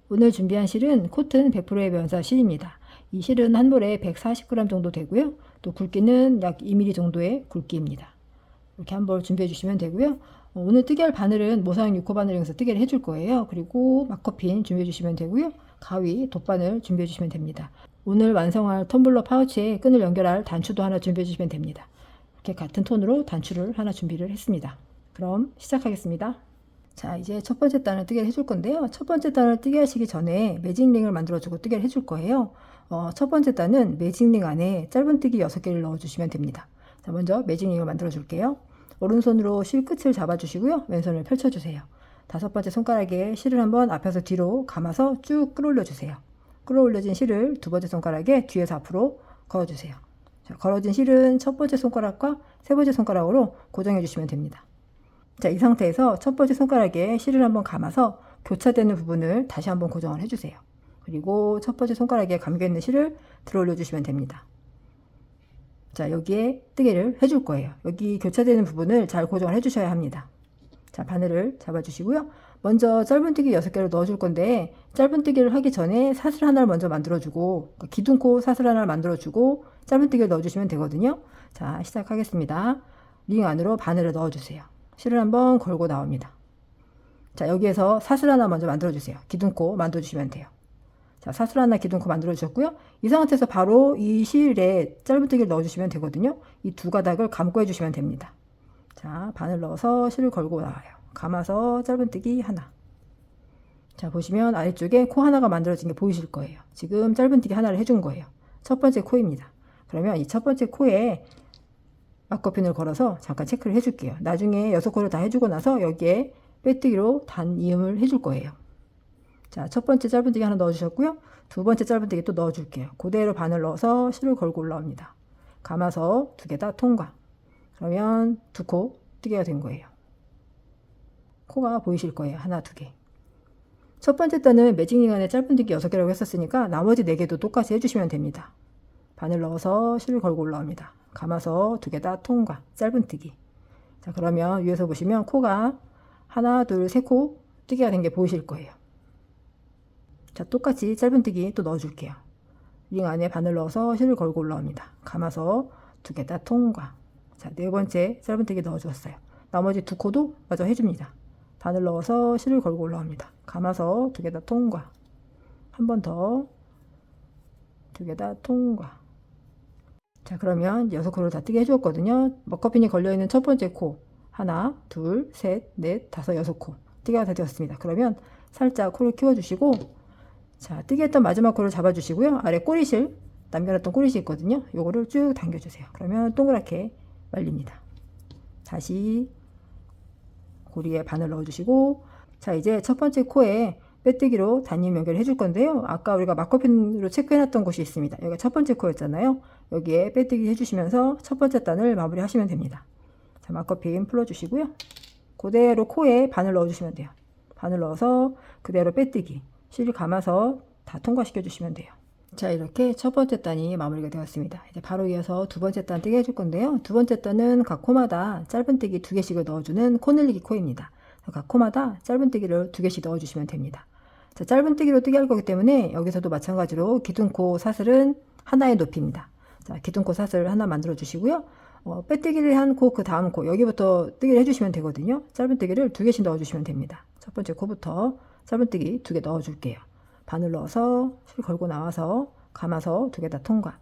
오늘 준비한 실은 코튼 100%의 면사 실입니다. 이 실은 한 볼에 140g 정도 되고요. 또 굵기는 약 2mm 정도의 굵기입니다. 이렇게 한 볼 준비해 주시면 되고요. 오늘 뜨개 할 바늘은 모사용 6호 바늘 이용해서 뜨개를 해줄 거예요. 그리고 마커핀 준비해 주시면 되고요. 가위, 돗바늘 준비해 주시면 됩니다. 오늘 완성할 텀블러 파우치에 끈을 연결할 단추도 하나 준비해 주시면 됩니다. 이렇게 같은 톤으로 단추를 하나 준비를 했습니다. 그럼 시작하겠습니다. 자, 이제 첫 번째 단을 뜨개를 해줄 건데요. 첫 번째 단을 뜨개 하시기 전에 매직링을 만들어주고 뜨개를 해줄 거예요. 첫 번째 단은 매직링 안에 짧은뜨기 6개를 넣어주시면 됩니다. 자, 먼저 매직링을 만들어 줄게요. 오른손으로 실 끝을 잡아주시고요. 왼손을 펼쳐주세요. 다섯 번째 손가락에 실을 한번 앞에서 뒤로 감아서 쭉 끌어올려 주세요. 끌어올려진 실을 두 번째 손가락에 뒤에서 앞으로 걸어주세요. 자, 걸어진 실은 첫 번째 손가락과 세 번째 손가락으로 고정해 주시면 됩니다. 자, 이 상태에서 첫 번째 손가락에 실을 한번 감아서 교차되는 부분을 다시 한번 고정을 해주세요. 그리고 첫 번째 손가락에 감겨있는 실을 들어 올려주시면 됩니다. 자, 여기에 뜨개를 해줄 거예요. 여기 교차되는 부분을 잘 고정을 해주셔야 합니다. 자, 바늘을 잡아주시고요. 먼저 짧은뜨기 6개를 넣어줄 건데 짧은뜨기를 하기 전에 사슬 하나를 먼저 만들어주고 기둥코 사슬 하나를 만들어주고 짧은뜨기를 넣어주시면 되거든요. 자, 시작하겠습니다. 링 안으로 바늘을 넣어주세요. 실을 한번 걸고 나옵니다. 자, 여기에서 사슬 하나 먼저 만들어주세요. 기둥코 만들어주시면 돼요. 자, 사슬 하나 기둥코 만들어주셨고요. 이 상태에서 바로 이 실에 짧은뜨기를 넣어주시면 되거든요. 이 두 가닥을 감고 해주시면 됩니다. 자, 바늘 넣어서 실을 걸고 나와요. 감아서 짧은뜨기 하나. 자, 보시면 아래쪽에 코 하나가 만들어진 게 보이실 거예요. 지금 짧은뜨기 하나를 해준 거예요. 첫 번째 코입니다. 그러면 이 첫 번째 코에 마커핀을 걸어서 잠깐 체크를 해줄게요. 나중에 6코를 다 해주고 나서 여기에 빼뜨기로 단 이음을 해줄 거예요. 자, 첫 번째 짧은뜨기 하나 넣어주셨고요. 두 번째 짧은뜨기 또 넣어줄게요. 그대로 바늘 넣어서 실을 걸고 올라옵니다. 감아서 두 개 다 통과. 그러면 두 코 뜨개가 된 거예요. 코가 보이실 거예요. 하나, 두 개. 첫 번째 단은 매직링 안에 짧은뜨기 6개라고 했었으니까 나머지 4개도 똑같이 해주시면 됩니다. 바늘 넣어서 실을 걸고 올라옵니다. 감아서 두 개 다 통과. 짧은뜨기. 자, 그러면 위에서 보시면 코가 하나, 둘, 세 코 뜨개가 된 게 보이실 거예요. 자, 똑같이 짧은뜨기 또 넣어줄게요. 링 안에 바늘 넣어서 실을 걸고 올라옵니다. 감아서 두 개 다 통과. 자, 네 번째 짧은뜨기 넣어주었어요. 나머지 두 코도 마저 해줍니다. 바늘 넣어서 실을 걸고 올라옵니다. 감아서 두 개 다 통과. 한 번 더. 두 개 다 통과. 자, 그러면 6코를 다 뜨게 해주었거든요. 머커핀이 걸려있는 첫 번째 코. 하나, 둘, 셋, 넷, 다섯, 6코. 뜨개가 다 되었습니다. 그러면 살짝 코를 키워주시고, 자, 뜨개 했던 마지막 코를 잡아주시고요. 아래 꼬리실, 남겨놨던 꼬리실 있거든요. 요거를 쭉 당겨주세요. 그러면 동그랗게 말립니다. 다시 고리에 바늘 넣어주시고, 자, 이제 첫 번째 코에 빼뜨기로 단임 연결을 해줄 건데요. 아까 우리가 마커핀으로 체크해놨던 곳이 있습니다. 여기가 첫 번째 코였잖아요. 여기에 빼뜨기 해주시면서 첫 번째 단을 마무리 하시면 됩니다. 자, 마커핀 풀어주시고요. 그대로 코에 바늘 넣어주시면 돼요. 바늘 넣어서 그대로 빼뜨기. 실을 감아서 다 통과시켜 주시면 돼요. 자, 이렇게 첫 번째 단이 마무리가 되었습니다. 이제 바로 이어서 두 번째 단 뜨개 해줄 건데요. 두 번째 단은 각 코마다 짧은뜨기 2개씩을 넣어주는 코늘리기 코입니다. 각 코마다 짧은뜨기를 2개씩 넣어주시면 됩니다. 자, 짧은뜨기로 뜨개 할 거기 때문에 여기서도 마찬가지로 기둥코 사슬은 하나의 높이입니다. 자, 기둥코 사슬 하나 만들어 주시고요. 빼뜨기를 한 코, 그 다음 코, 여기부터 뜨개를 해주시면 되거든요. 짧은뜨기를 2개씩 넣어주시면 됩니다. 첫 번째 코부터 짧은뜨기 2개 넣어줄게요. 바늘 넣어서 실 걸고 나와서 감아서 2개 다 통과.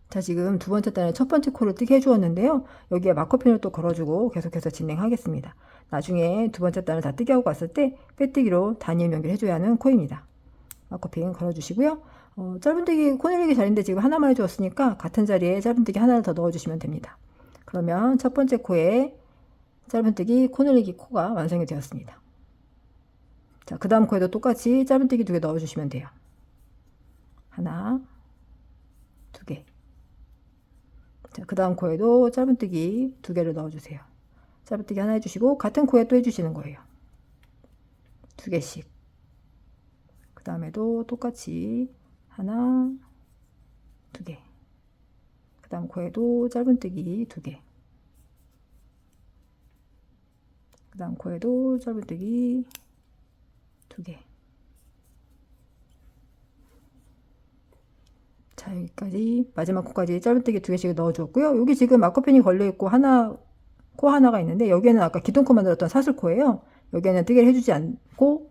자, 지금 두 번째 단에 첫 번째 코를 뜨게 해주었는데요. 여기에 마커핀을 또 걸어주고 계속해서 진행하겠습니다. 나중에 두 번째 단을 다 뜨게 하고 갔을 때 빼뜨기로 단임 연결해줘야 하는 코입니다. 마커핀 걸어주시고요. 짧은뜨기 코늘리기 자리인데 지금 하나만 해주었으니까 같은 자리에 짧은뜨기 하나를 더 넣어주시면 됩니다. 그러면 첫 번째 코에 짧은뜨기 코늘리기 코가 완성이 되었습니다. 자, 그 다음 코에도 똑같이 짧은뜨기 2개 넣어주시면 돼요. 하나, 2개. 자, 그 다음 코에도 짧은뜨기 2개를 넣어주세요. 짧은뜨기 하나 해주시고 같은 코에 또 해주시는 거예요. 2개씩. 그 다음에도 똑같이 하나, 2개. 그 다음 코에도 짧은뜨기 2개. 그 다음 코에도 짧은뜨기 2개. 자, 여기까지 마지막 코까지 짧은뜨기 2개씩 넣어줬고요. 여기 지금 마커핀이 걸려있고 코 하나가 있는데 여기에는 아까 기둥코 만들었던 사슬코예요. 여기에는 뜨개를 해주지 않고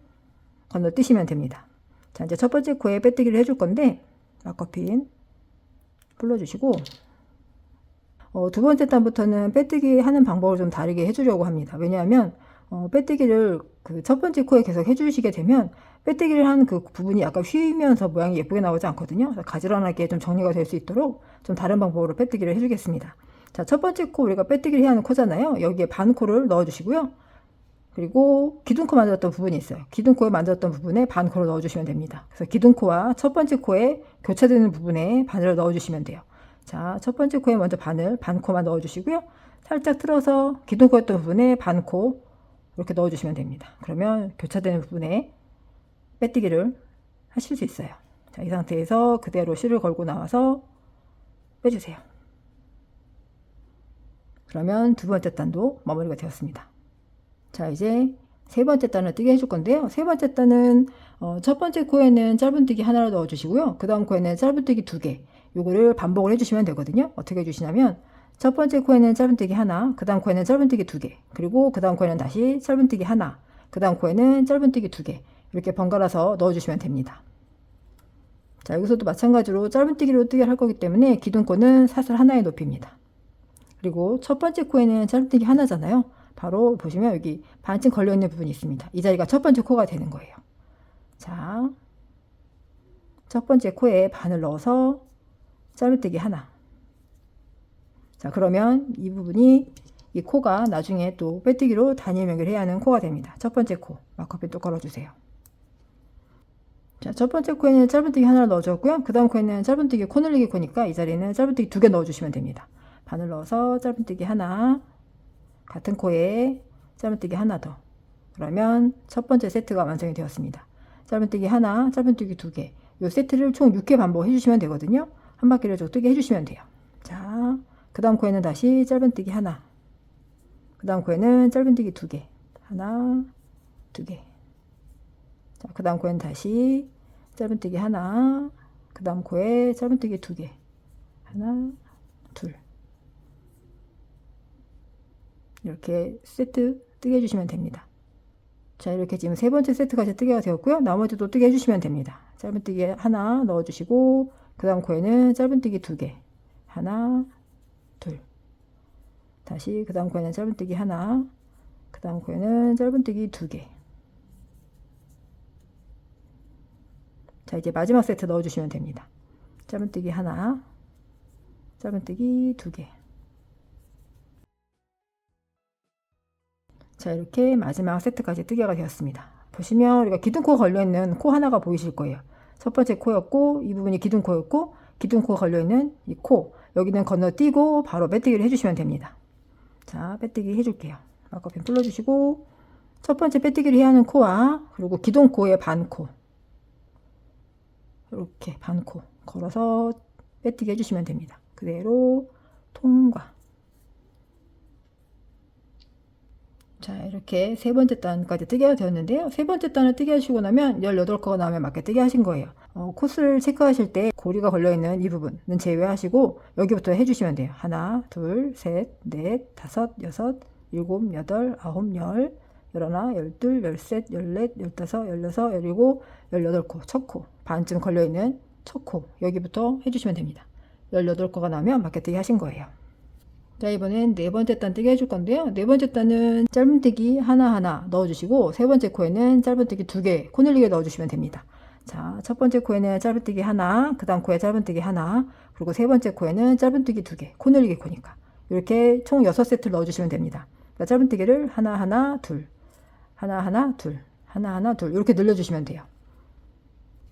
건너뛰시면 됩니다. 자, 이제 첫 번째 코에 빼뜨기를 해줄 건데 마커핀 풀러주시고 두 번째 단부터는 빼뜨기 하는 방법을 좀 다르게 해주려고 합니다. 왜냐하면 빼뜨기를 그 첫 번째 코에 계속 해주시게 되면 빼뜨기를 한 그 부분이 약간 휘면서 모양이 예쁘게 나오지 않거든요. 그래서 가지런하게 좀 정리가 될 수 있도록 좀 다른 방법으로 빼뜨기를 해주겠습니다. 자, 첫 번째 코 우리가 빼뜨기를 해야 하는 코잖아요. 여기에 반 코를 넣어주시고요. 그리고 기둥코 만들었던 부분이 있어요. 기둥코에 만들었던 부분에 반 코를 넣어주시면 됩니다. 그래서 기둥코와 첫 번째 코에 교차되는 부분에 바늘을 넣어주시면 돼요. 자, 첫 번째 코에 먼저 반 코만 넣어주시고요. 살짝 틀어서 기둥코였던 부분에 반 코 이렇게 넣어주시면 됩니다. 그러면 교차되는 부분에 빼뜨기를 하실 수 있어요. 자, 이 상태에서 그대로 실을 걸고 나와서 빼주세요. 그러면 두 번째 단도 마무리가 되었습니다. 자, 이제 세 번째 단을 뜨게 해줄 건데요. 세 번째 단은 첫 번째 코에는 짧은뜨기 하나를 넣어주시고요. 그 다음 코에는 짧은뜨기 2개. 요거를 반복을 해주시면 되거든요. 어떻게 해주시냐면 첫 번째 코에는 짧은뜨기 하나, 그 다음 코에는 짧은뜨기 2개, 그리고 그 다음 코에는 다시 짧은뜨기 하나, 그 다음 코에는 짧은뜨기 2개 이렇게 번갈아서 넣어주시면 됩니다. 자, 여기서도 마찬가지로 짧은뜨기로 뜨기를 할 거기 때문에 기둥코는 사슬 하나의 높이입니다. 그리고 첫 번째 코에는 짧은뜨기 하나잖아요. 바로 보시면 여기 반쯤 걸려있는 부분이 있습니다. 이 자리가 첫 번째 코가 되는 거예요. 자, 첫 번째 코에 반을 넣어서 짧은뜨기 하나. 자, 그러면 이 부분이 이 코가 나중에 또 빼뜨기로 단일 연결해야 하는 코가 됩니다. 첫 번째 코 마커핀 또 걸어주세요. 자, 첫 번째 코에는 짧은뜨기 하나를 넣어줬고요. 그 다음 코에는 짧은뜨기 코 늘리기 코니까 이 자리는 짧은뜨기 2개 넣어주시면 됩니다. 반을 넣어서 짧은뜨기 하나, 같은 코에 짧은뜨기 하나 더. 그러면 첫 번째 세트가 완성이 되었습니다. 짧은뜨기 하나, 짧은뜨기 2개. 이 세트를 총 6회 반복해 주시면 되거든요. 한 바퀴를 쭉 뜨게 해주시면 돼요. 자, 그 다음 코에는 다시 짧은뜨기 하나, 그 다음 코에는 짧은뜨기 2개, 하나, 2개. 자, 그 다음 코에는 다시 짧은뜨기 하나, 그 다음 코에 짧은뜨기 2개, 하나, 둘. 이렇게 세트 뜨게 해주시면 됩니다. 자, 이렇게 지금 세 번째 세트까지 뜨개가 되었고요. 나머지도 뜨게 해주시면 됩니다. 짧은뜨기 하나 넣어주시고 그 다음 코에는 짧은뜨기 2개, 하나, 둘. 다시 그 다음 코에는 짧은뜨기 하나, 그 다음 코에는 짧은뜨기 2개. 자, 이제 마지막 세트 넣어주시면 됩니다. 짧은뜨기 하나, 짧은뜨기 2개. 자, 이렇게 마지막 세트까지 뜨개가 되었습니다. 보시면 우리가 기둥코가 걸려있는 코 하나가 보이실 거예요. 첫 번째 코였고 이 부분이 기둥코였고 기둥코가 걸려있는 이 코, 여기는 건너뛰고 바로 빼뜨기를 해주시면 됩니다. 자, 빼뜨기 해줄게요. 마커핀 풀러주시고 첫 번째 빼뜨기를 해야 하는 코와 그리고 기둥코의 반코, 이렇게 반코 걸어서 빼뜨기 해주시면 됩니다. 그대로 통과. 자, 이렇게 세 번째 단까지 뜨개가 되었는데요. 세 번째 단을 뜨개 하시고 나면 18코가 나오면 맞게 뜨개 하신 거예요. 코스를 체크하실 때 고리가 걸려있는 이 부분은 제외하시고 여기부터 해주시면 돼요. 하나, 둘, 셋, 넷, 다섯, 여섯, 일곱, 여덟, 아홉, 열, 열하나, 열둘, 열셋, 열넷, 열다섯, 열여섯, 열일곱, 18코, 첫 코, 반쯤 걸려있는 첫 코, 여기부터 해주시면 됩니다. 18코가 나오면 맞게 뜨개 하신 거예요. 자, 이번엔 네 번째 단 뜨개 해줄 건데요. 네 번째 단은 짧은뜨기 하나하나 넣어주시고 세 번째 코에는 짧은뜨기 2개 코 늘리게 넣어주시면 됩니다. 자, 첫 번째 코에는 짧은뜨기 하나, 그 다음 코에 짧은뜨기 하나, 그리고 세 번째 코에는 짧은뜨기 2개 코 늘리기 코니까 이렇게 총 6세트를 넣어주시면 됩니다. 그러니까 짧은뜨기를 하나하나 둘, 하나하나 둘, 하나하나 둘 이렇게 늘려주시면 돼요.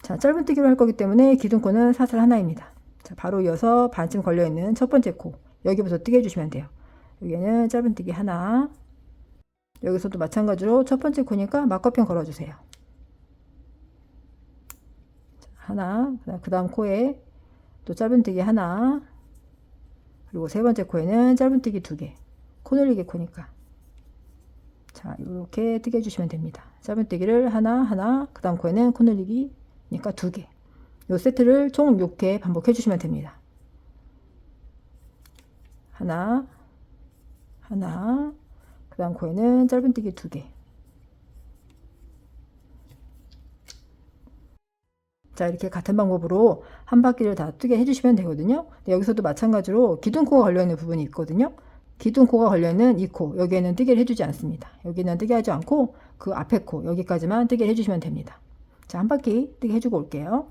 자, 짧은뜨기로 할 거기 때문에 기둥코는 사슬 하나입니다. 자, 바로 이어서 반쯤 걸려있는 첫 번째 코, 여기부터 뜨개 해주시면 돼요. 여기는 짧은뜨기 하나, 여기서도 마찬가지로 첫 번째 코니까 마커핀 걸어주세요. 하나, 그 다음 코에 또 짧은뜨기 하나, 그리고 세 번째 코에는 짧은뜨기 2개 코 늘리기 코니까 자, 이렇게 뜨개 해주시면 됩니다. 짧은뜨기를 하나, 그 다음 코에는 코 늘리기니까 2개 요 세트를 총 6회 반복해 주시면 됩니다. 하나, 하나, 그 다음 코에는 짧은뜨기 2개. 자, 이렇게 같은 방법으로 한 바퀴를 다 뜨게 해주시면 되거든요. 여기서도 마찬가지로 기둥코가 걸려있는 부분이 있거든요. 기둥코가 걸려있는 이 코, 여기에는 뜨개를 해주지 않습니다. 여기는 뜨게 하지 않고 그 앞에 코, 여기까지만 뜨게 해주시면 됩니다. 자, 한 바퀴 뜨게 해주고 올게요.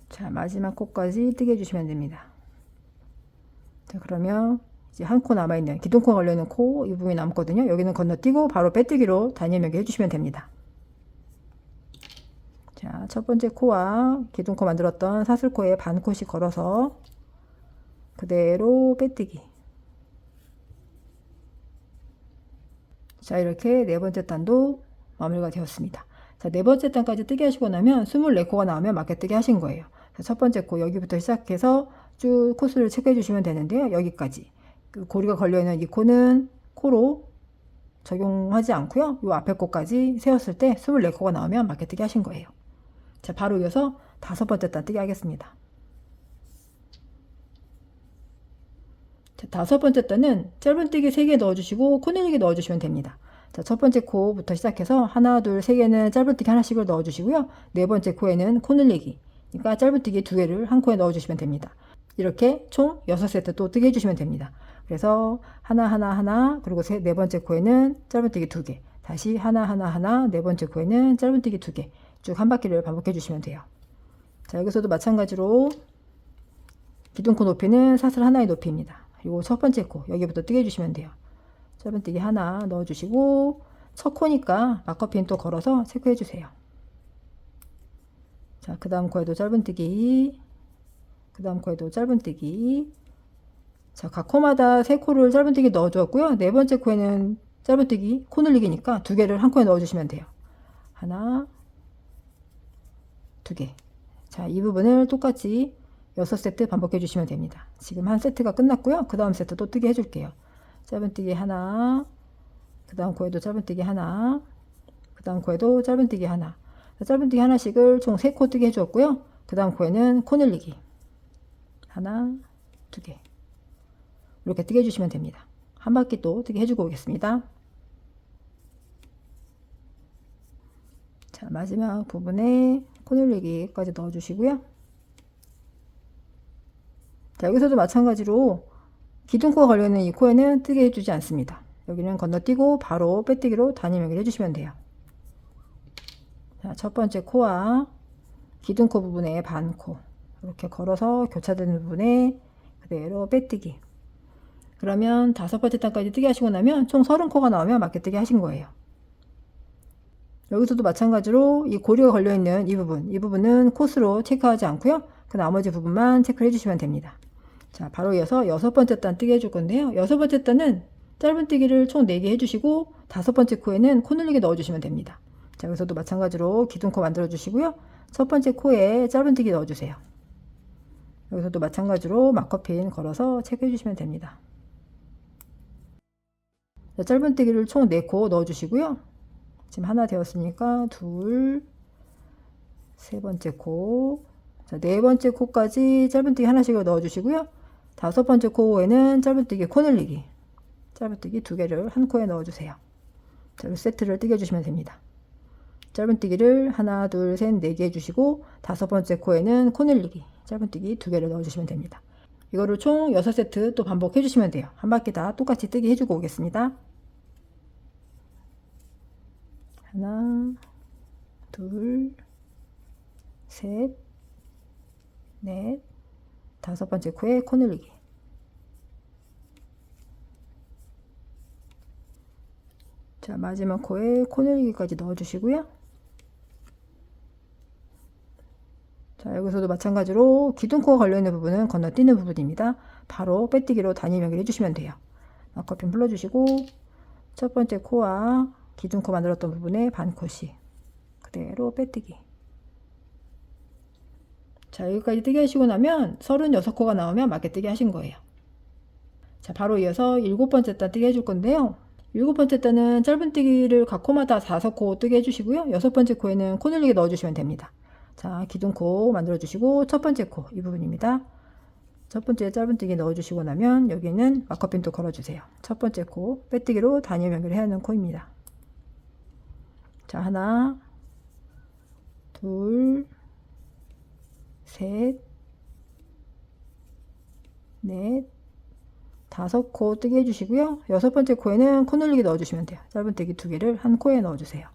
자, 마지막 코까지 뜨게 해주시면 됩니다. 자, 그러면 이제 한 코 남아있는 기둥코 걸려있는 코 이 부분이 남거든요. 여기는 건너뛰고 바로 빼뜨기로 단열매기 해주시면 됩니다. 자, 첫 번째 코와 기둥코 만들었던 사슬코에 반 코씩 걸어서 그대로 빼뜨기. 자, 이렇게 네 번째 단도 마무리가 되었습니다. 자, 네 번째 단까지 뜨게 하시고 나면 24코가 나오면 맞게 뜨게 하신 거예요. 자, 첫 번째 코 여기부터 시작해서 쭉 코스를 체크해 주시면 되는데요. 여기까지. 그 고리가 걸려있는 이 코는 코로 적용하지 않고요. 이 앞에 코까지 세웠을 때 24코가 나오면 맞게 뜨게 하신 거예요. 자, 바로 이어서 다섯 번째 단 뜨게 하겠습니다. 자, 다섯 번째 단은 짧은뜨기 3개 넣어주시고 코넬리기 넣어주시면 됩니다. 자, 첫 번째 코부터 시작해서 하나, 둘, 세 개는 짧은뜨기 하나씩을 넣어주시고요. 네 번째 코에는 코넬리기, 그러니까 짧은뜨기 2개를 한 코에 넣어주시면 됩니다. 이렇게 총 6세트 또 뜨게 해주시면 됩니다. 그래서 하나, 하나, 하나, 그리고 네 번째 코에는 짧은뜨기 2개, 다시 하나, 하나, 하나, 네 번째 코에는 짧은뜨기 2개, 쭉 한 바퀴를 반복해 주시면 돼요. 자, 여기서도 마찬가지로 기둥코 높이는 사슬 하나의 높이입니다. 그리고 첫 번째 코 여기부터 뜨게 해주시면 돼요. 짧은뜨기 하나 넣어주시고 첫 코니까 막커핀 또 걸어서 체크해 주세요. 자, 그 다음 코에도 짧은뜨기, 그 다음 코에도 짧은뜨기. 자, 각 코마다 3코를 짧은뜨기 넣어주었고요. 네 번째 코에는 짧은뜨기 코 늘리기니까 2개를 한 코에 넣어주시면 돼요. 하나, 2개. 자, 이 부분을 똑같이 6세트 반복해 주시면 됩니다. 지금 한 세트가 끝났고요. 그 다음 세트 또 뜨게 해줄게요. 짧은뜨기 하나, 그 다음 코에도 짧은뜨기 하나, 그 다음 코에도 짧은뜨기 하나. 짧은뜨기 하나씩을 총 3코 뜨게 해주었고요. 그 다음 코에는 코 늘리기 하나, 2개. 이렇게 뜨게 해주시면 됩니다. 한 바퀴 또 뜨게 해주고 오겠습니다. 자, 마지막 부분에 코 늘리기까지 넣어주시고요. 자, 여기서도 마찬가지로 기둥코가 걸려있는 이 코에는 뜨게 해주지 않습니다. 여기는 건너뛰고 바로 빼뜨기로 단열매기를 해주시면 돼요. 자, 첫 번째 코와 기둥코 부분에 반 코 이렇게 걸어서 교차되는 부분에 그대로 빼뜨기. 그러면 다섯 번째 단까지 뜨게 하시고 나면 총 30코가 나오면 맞게 뜨게 하신 거예요. 여기서도 마찬가지로 이 고리가 걸려있는 이 부분은 코스로 체크하지 않고요. 그 나머지 부분만 체크를 해주시면 됩니다. 자, 바로 이어서 여섯 번째 단 뜨게 해줄 건데요. 여섯 번째 단은 짧은뜨기를 총 4개 해주시고 다섯 번째 코에는 코 늘리기 넣어주시면 됩니다. 자, 여기서도 마찬가지로 기둥코 만들어 주시고요. 첫 번째 코에 짧은뜨기 넣어주세요. 여기서도 마찬가지로 막커핀 걸어서 체크해 주시면 됩니다. 자, 짧은뜨기를 총 4코 넣어주시고요. 지금 하나 되었으니까 둘, 세 번째 코, 자, 네 번째 코까지 짧은뜨기 하나씩을 넣어주시고요. 다섯 번째 코에는 짧은뜨기 코 늘리기, 짧은뜨기 2개를 한 코에 넣어주세요. 자, 이 세트를 뜨게 해주시면 됩니다. 짧은뜨기를 하나, 둘, 셋, 4개 해주시고 다섯 번째 코에는 코 늘리기, 짧은뜨기 2개를 넣어주시면 됩니다. 이거를 총 6세트 또 반복해 주시면 돼요. 한 바퀴 다 똑같이 뜨게 해주고 오겠습니다. 하나, 둘, 셋, 넷, 다섯 번째 코에 코 늘리기. 자, 마지막 코에 코 늘리기까지 넣어주시고요. 자, 여기서도 마찬가지로 기둥코가 걸려있는 부분은 건너뛰는 부분입니다. 바로 빼뜨기로 단열매기를 해주시면 돼요. 막커핀 불러주시고 첫 번째 코와 기둥코 만들었던 부분에 반 코씩 그대로 빼뜨기. 자, 여기까지 뜨게 하시고 나면 36코가 나오면 맞게 뜨게 하신 거예요. 자, 바로 이어서 7번째 단 뜨게 해줄 건데요. 7번째 단은 짧은뜨기를 각 코마다 5코 뜨게 해주시고요. 6번째 코에는 코 늘리기 넣어주시면 됩니다. 자, 기둥코 만들어주시고 첫 번째 코 이 부분입니다. 첫 번째 짧은뜨기 넣어주시고 나면 여기는 마커핀 또 걸어주세요. 첫 번째 코 빼뜨기로 단위를 연결해야 하는 코입니다. 자, 하나, 둘, 셋, 넷, 5코 뜨게 해주시고요. 6번째 코에는 코 늘리기 넣어주시면 돼요. 짧은뜨기 2개를 한 코에 넣어주세요.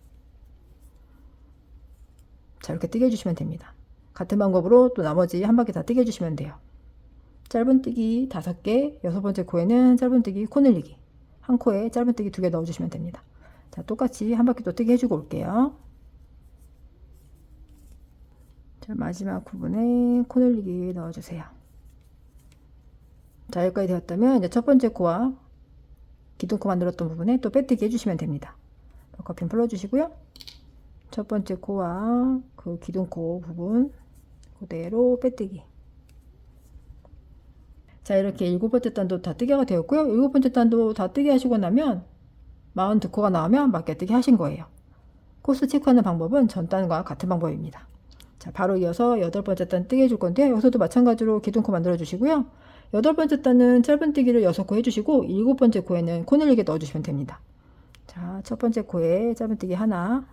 자, 이렇게 뜨게 해주시면 됩니다. 같은 방법으로 또 나머지 한 바퀴 다 뜨게 해주시면 돼요. 짧은뜨기 5개, 6번째 코에는 짧은뜨기 코 늘리기 한 코에 짧은뜨기 2개 넣어주시면 됩니다. 자, 똑같이 한 바퀴 또 뜨게 해주고 올게요. 자, 마지막 부분에 코 늘리기 넣어주세요. 자, 여기까지 되었다면 이제 첫 번째 코와 기둥코 만들었던 부분에 또 빼뜨기 해주시면 됩니다. 마커핀 풀어주시고요. 첫 번째 코와 그 기둥코 부분 그대로 빼뜨기. 자, 이렇게 7번째 단도 다 뜨개가 되었고요. 7번째 단도 다 뜨개 하시고 나면 42코가 나오면 맞게뜨기 하신 거예요. 코스 체크하는 방법은 전 단과 같은 방법입니다. 자, 바로 이어서 8번째 단 뜨개 해줄 건데요. 여기서도 마찬가지로 기둥코 만들어 주시고요. 8번째 단은 짧은뜨기를 6코 해주시고 7번째 코에는 코 늘리기 넣어주시면 됩니다. 자, 첫 번째 코에 짧은뜨기 하나.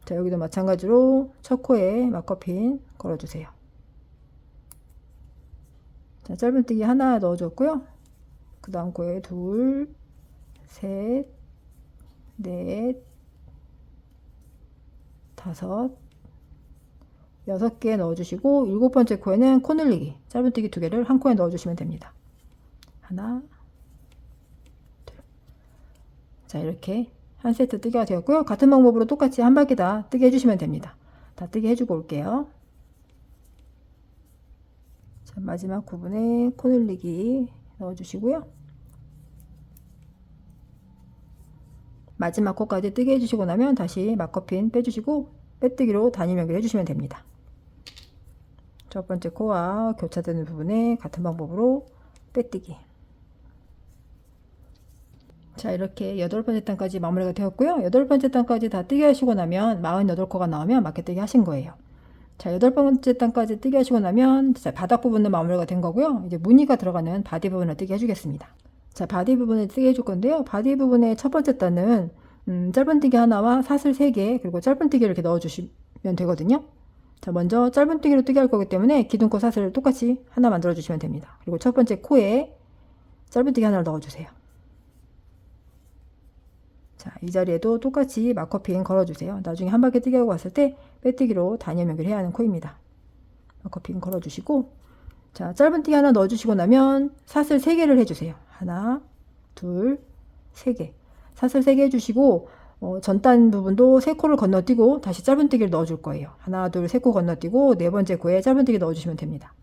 자, 여기도 마찬가지로 첫 코에 마커핀 걸어주세요. 자, 짧은뜨기 하나 넣어줬고요. 그 다음 코에 둘, 셋, 넷, 5, 6개 넣어주시고 7번째 코에는 코 늘리기 짧은뜨기 2개를 한 코에 넣어주시면 됩니다. 하나, 둘. 자, 이렇게 한 세트 뜨개가 되었고요. 같은 방법으로 똑같이 한 바퀴 다 뜨게 해주시면 됩니다. 다 뜨게 해주고 올게요. 자, 마지막 부분에 코 늘리기 넣어주시고요. 마지막 코까지 뜨게 해주시고 나면 다시 마커핀 빼주시고 빼뜨기로 단위 연결 해주시면 됩니다. 첫 번째 코와 교차되는 부분에 같은 방법으로 빼뜨기. 자, 이렇게 8번째 단까지 마무리가 되었고요. 8번째 단까지 다 뜨게 하시고 나면 48코가 나오면 맞게뜨기 하신 거예요. 자, 8번째 단까지 뜨게 하시고 나면 자, 바닥 부분은 마무리가 된 거고요. 이제 무늬가 들어가는 바디 부분을 뜨게 해주겠습니다. 자, 바디 부분을 뜨게 해줄 건데요. 바디 부분의 첫 번째 단은 짧은뜨기 하나와 사슬 3개 그리고 짧은뜨기를 이렇게 넣어주시면 되거든요. 자, 먼저 짧은뜨기로 뜨게 할 거기 때문에 기둥코 사슬을 똑같이 하나 만들어 주시면 됩니다. 그리고 첫 번째 코에 짧은뜨기 하나를 넣어주세요. 자, 이 자리에도 똑같이 마커핀 걸어주세요. 나중에 한 바퀴 뜨게 하고 왔을 때 빼뜨기로 단위 연결해야 하는 코입니다. 마커핀 걸어주시고 자, 짧은뜨기 하나 넣어주시고 나면 사슬 3개를 해주세요. 하나, 둘, 3개. 사슬 3개 해주시고 전단 부분도 3코를 건너뛰고 다시 짧은뜨기를 넣어줄 거예요. 하나, 둘, 3코 건너뛰고 4번째 코에 짧은뜨기 넣어주시면 됩니다.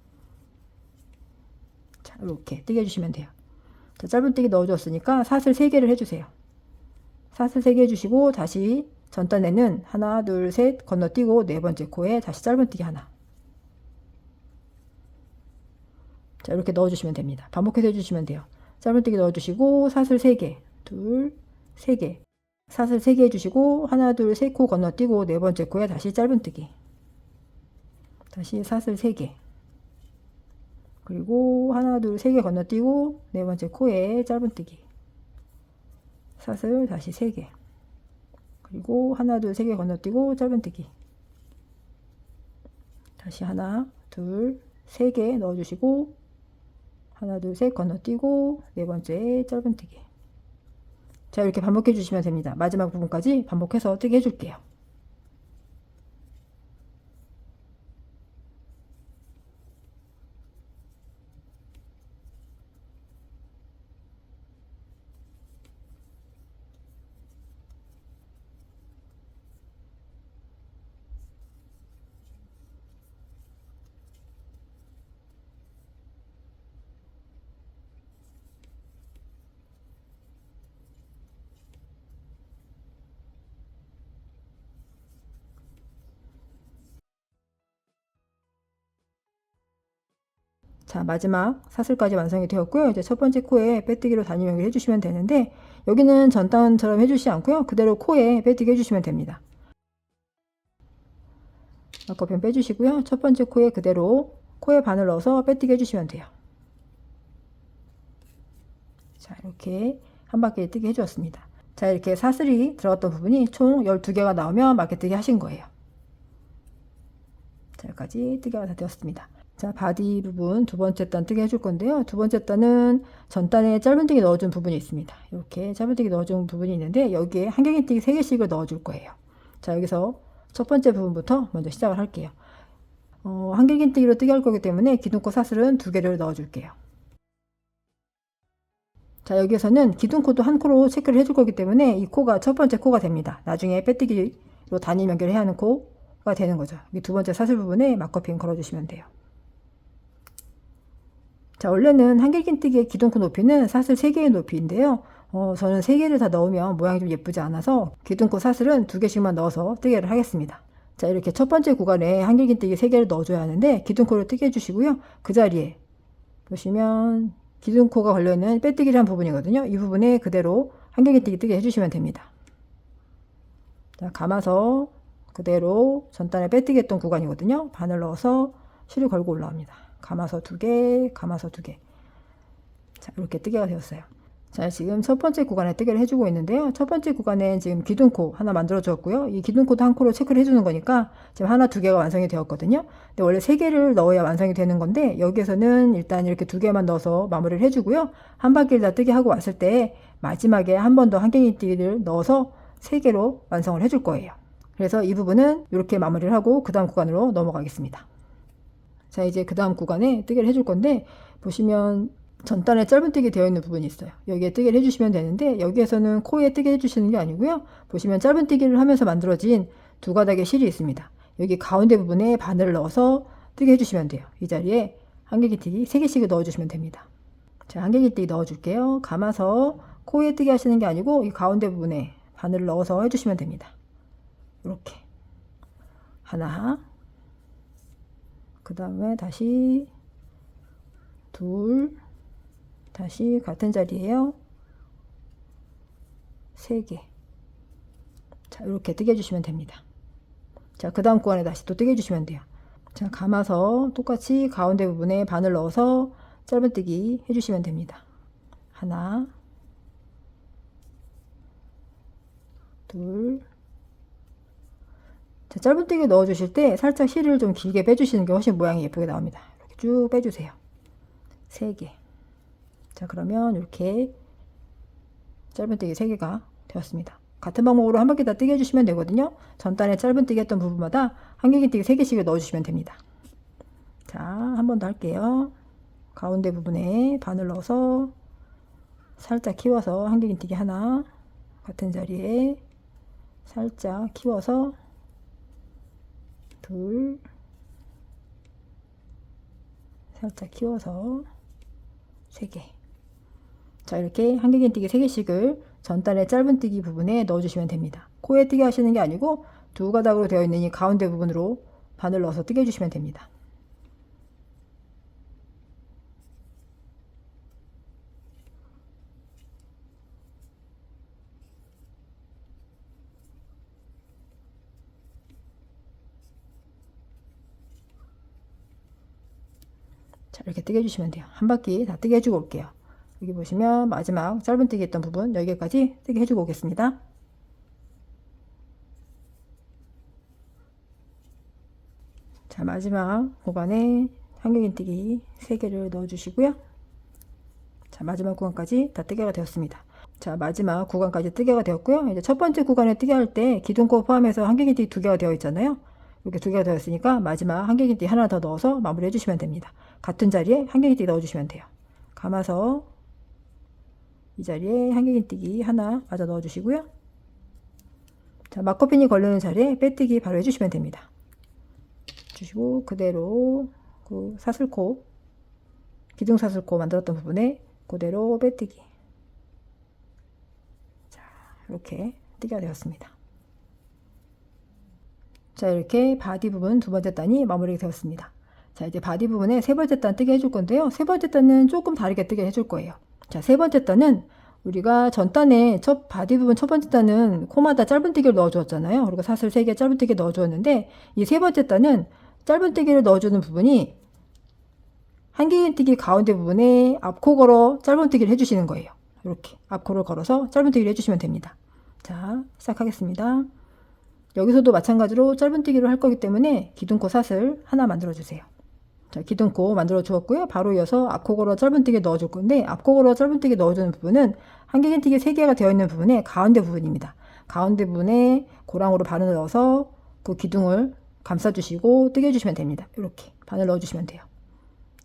자, 이렇게 뜨게 해주시면 돼요. 자, 짧은뜨기 넣어줬으니까 사슬 3개를 해주세요. 사슬 3개 해주시고 다시 전단에는 하나, 둘, 셋 건너뛰고 4번째 코에 다시 짧은뜨기 하나. 자, 이렇게 넣어주시면 됩니다. 반복해서 해주시면 돼요. 짧은뜨기 넣어주시고 사슬 3개, 둘, 3개. 사슬 3개 해주시고 하나, 둘, 3코 건너뛰고 4번째 코에 다시 짧은뜨기. 다시 사슬 3개. 그리고 하나, 둘, 3개 건너뛰고 4번째 코에 짧은뜨기. 사슬 다시 3개. 그리고 하나, 둘, 3개 건너뛰고 짧은뜨기. 다시 하나, 둘, 3개 넣어주시고 하나, 둘, 셋 건너뛰고 4번째 짧은뜨기. 자, 이렇게 반복해 주시면 됩니다. 마지막 부분까지 반복해서 뜨게 해줄게요. 자, 마지막 사슬까지 완성이 되었고요. 이제 첫 번째 코에 빼뜨기로 단위 연결 해주시면 되는데, 여기는 전단처럼 해주시지 않고요. 그대로 코에 빼뜨기 해주시면 됩니다. 마커펜 빼주시고요. 첫 번째 코에 그대로 코에 바늘 넣어서 빼뜨기 해주시면 돼요. 자, 이렇게 한 바퀴 뜨게 해주었습니다. 자, 이렇게 사슬이 들어갔던 부분이 총 12개가 나오면 마켓뜨기 하신 거예요. 자, 여기까지 뜨개가 다 되었습니다. 자, 바디 부분 두 번째 단 뜨개 해줄 건데요. 두 번째 단은 전단에 짧은뜨기 넣어준 부분이 있습니다. 이렇게 짧은뜨기 넣어준 부분이 있는데 여기에 한길긴뜨기 3개씩을 넣어줄 거예요. 자, 여기서 첫 번째 부분부터 먼저 시작을 할게요. 한길긴뜨기로 뜨개 할 거기 때문에 기둥코 사슬은 2개를 넣어줄게요. 자, 여기에서는 기둥코도 한 코로 체크를 해줄 거기 때문에 이 코가 첫 번째 코가 됩니다. 나중에 빼뜨기로 단위 연결해야 하는 코가 되는 거죠. 이 두 번째 사슬 부분에 마커핀 걸어주시면 돼요. 자, 원래는 한길긴뜨기의 기둥코 높이는 사슬 3개의 높이인데요. 저는 3개를 다 넣으면 모양이 좀 예쁘지 않아서 기둥코 사슬은 2개씩만 넣어서 뜨개를 하겠습니다. 자, 이렇게 첫 번째 구간에 한길긴뜨기 3개를 넣어줘야 하는데 기둥코를 뜨개 해주시고요. 그 자리에 보시면 기둥코가 걸려있는 빼뜨기를 한 부분이거든요. 이 부분에 그대로 한길긴뜨기 뜨개 해주시면 됩니다. 자, 감아서 그대로 전단에 빼뜨기 했던 구간이거든요. 바늘 넣어서 실을 걸고 올라옵니다. 감아서 2개, 감아서 2개. 자, 이렇게 뜨개가 되었어요. 자, 지금 첫 번째 구간에 뜨개를 해주고 있는데요. 첫 번째 구간에 지금 기둥코 하나 만들어 주었고요. 이 기둥코도 한 코로 체크를 해주는 거니까 지금 하나, 2개가 완성이 되었거든요. 근데 원래 3개를 넣어야 완성이 되는 건데 여기에서는 일단 이렇게 2개만 넣어서 마무리를 해주고요. 한 바퀴를 다 뜨개 하고 왔을 때 마지막에 한 번 더 한길긴뜨기를 넣어서 3개로 완성을 해줄 거예요. 그래서 이 부분은 이렇게 마무리를 하고 그 다음 구간으로 넘어가겠습니다. 자, 이제 그 다음 구간에 뜨개를 해줄 건데 보시면 전단에 짧은뜨기 되어 있는 부분이 있어요. 여기에 뜨개를 해주시면 되는데 여기에서는 코에 뜨개 해주시는 게 아니고요. 보시면 짧은뜨기를 하면서 만들어진 2가닥의 실이 있습니다. 여기 가운데 부분에 바늘을 넣어서 뜨개 해주시면 돼요. 이 자리에 한길긴뜨기 3개씩을 넣어주시면 됩니다. 자, 한길긴뜨기 넣어줄게요. 감아서 코에 뜨개 하시는 게 아니고 이 가운데 부분에 바늘을 넣어서 해주시면 됩니다. 이렇게 하나, 그 다음에 다시 둘, 다시 같은 자리에요. 3개. 자, 이렇게 뜨개 해주시면 됩니다. 자, 그 다음 구간에 다시 또 뜨개 해주시면 돼요. 자, 감아서 똑같이 가운데 부분에 바늘 넣어서 짧은뜨기 해주시면 됩니다. 하나, 둘. 자, 짧은뜨기 넣어주실 때 살짝 실을 좀 길게 빼주시는 게 훨씬 모양이 예쁘게 나옵니다. 이렇게 쭉 빼주세요. 3개. 자, 그러면 이렇게 짧은뜨기 3개가 되었습니다. 같은 방법으로 한 바퀴 다 뜨개 해주시면 되거든요. 전단에 짧은뜨기 했던 부분마다 한길긴뜨기 3개씩을 넣어주시면 됩니다. 자, 한 번 더 할게요. 가운데 부분에 바늘 넣어서 살짝 키워서 한길긴뜨기 하나, 같은 자리에 살짝 키워서 둘, 살짝 키워서 3개. 자, 이렇게 한길긴뜨기 3개씩을 전단의 짧은뜨기 부분에 넣어주시면 됩니다. 코에 뜨개 하시는 게 아니고 2가닥으로 되어 있는 이 가운데 부분으로 바늘 넣어서 뜨개 해주시면 됩니다. 자, 이렇게 뜨개 해주시면 돼요. 한 바퀴 다 뜨개 해주고 올게요. 여기 보시면 마지막 짧은뜨기 했던 부분 여기까지 뜨개 해주고 오겠습니다. 자, 마지막 구간에 한길긴뜨기 3개를 넣어주시고요. 자, 마지막 구간까지 다 뜨개가 되었습니다. 자, 마지막 구간까지 뜨개가 되었고요. 이제 첫 번째 구간에 뜨개 할 때 기둥코 포함해서 한길긴뜨기 2개가 되어 있잖아요. 이렇게 2개가 되었으니까 마지막 한길긴뜨기 하나 더 넣어서 마무리 해주시면 됩니다. 같은 자리에 한길긴뜨기 넣어주시면 돼요. 감아서 이 자리에 한길긴뜨기 하나 마저 넣어주시고요. 자, 마커핀이 걸리는 자리에 빼뜨기 바로 해주시면 됩니다. 주시고 그대로 그 사슬코, 기둥 사슬코 만들었던 부분에 그대로 빼뜨기. 자, 이렇게 뜨개가 되었습니다. 자, 이렇게 바디 부분 두 번째 단이 마무리가 되었습니다. 자, 이제 바디 부분에 세 번째 단 뜨게 해줄 건데요. 세 번째 단은 조금 다르게 뜨게 해줄 거예요. 자, 세 번째 단은 우리가 전 단에 바디 부분 첫 번째 단은 코마다 짧은뜨기를 넣어주었잖아요. 그리고 사슬 3개 짧은뜨기 넣어주었는데 이 세 번째 단은 짧은뜨기를 넣어주는 부분이 한길긴뜨기 가운데 부분에 앞코 걸어 짧은뜨기를 해주시는 거예요. 이렇게 앞코를 걸어서 짧은뜨기를 해주시면 됩니다. 자, 시작하겠습니다. 여기서도 마찬가지로 짧은뜨기를 할 거기 때문에 기둥코 사슬 하나 만들어 주세요. 자, 기둥코 만들어 주었고요. 바로 이어서 앞코 걸어 짧은뜨기 넣어 줄 건데 앞코 걸어 짧은뜨기 넣어주는 부분은 한길긴뜨기 3개가 되어 있는 부분의 가운데 부분입니다. 가운데 부분에 고랑으로 바늘 넣어서 그 기둥을 감싸 주시고 뜨게 해주시면 됩니다. 이렇게 바늘 넣어 주시면 돼요.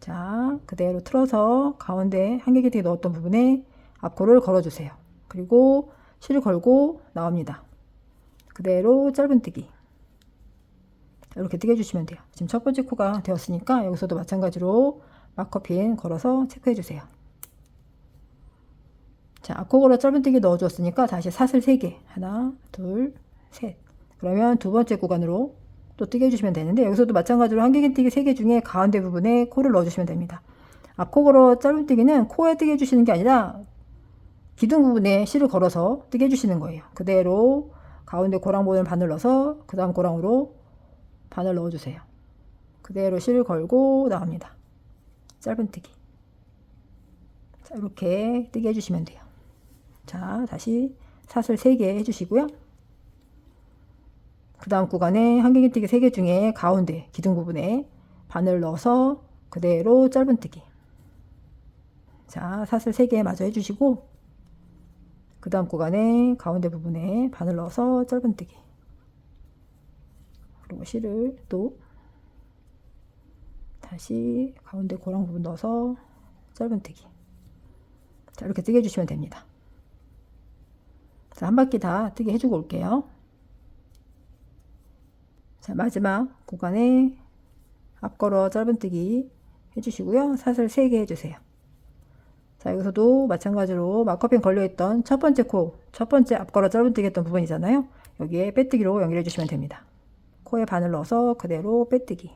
자, 그대로 틀어서 가운데 한길긴뜨기 넣었던 부분에 앞코를 걸어 주세요. 그리고 실을 걸고 나옵니다. 그대로 짧은뜨기 이렇게 뜨게 해주시면 돼요. 지금 첫 번째 코가 되었으니까 여기서도 마찬가지로 마커핀 걸어서 체크해 주세요. 자, 앞코 걸어 짧은뜨기 넣어 주었으니까 다시 사슬 3개 하나 둘 셋 그러면 두 번째 구간으로 또 뜨게 해주시면 되는데 여기서도 마찬가지로 한길긴뜨기 3개 중에 가운데 부분에 코를 넣어 주시면 됩니다. 앞코 걸어 짧은뜨기는 코에 뜨게 해주시는 게 아니라 기둥 부분에 실을 걸어서 뜨게 해주시는 거예요. 그대로 가운데 고랑 부분을 바늘 넣어서 그 다음 고랑으로 바늘 넣어주세요. 그대로 실을 걸고 나갑니다. 짧은뜨기. 자, 이렇게 뜨게 해주시면 돼요. 자, 다시 사슬 3개 해주시고요. 그 다음 구간에 한길긴뜨기 3개 중에 가운데 기둥 부분에 바늘 넣어서 그대로 짧은뜨기. 자, 사슬 3개 마저 해주시고 그 다음 구간에 가운데 부분에 바늘 넣어서 짧은뜨기. 그리고 실을 또 다시 가운데 고랑 부분 넣어서 짧은뜨기. 자, 이렇게 뜨게 해주시면 됩니다. 자, 한 바퀴 다 뜨게 해주고 올게요. 자, 마지막 구간에 앞걸어 짧은뜨기 해주시고요. 사슬 3개 해주세요. 자, 여기서도 마찬가지로 마커핀 걸려있던 첫 번째 코, 첫 번째 앞걸어 짧은뜨기 했던 부분이잖아요. 여기에 빼뜨기로 연결해 주시면 됩니다. 코에 바늘 넣어서 그대로 빼뜨기.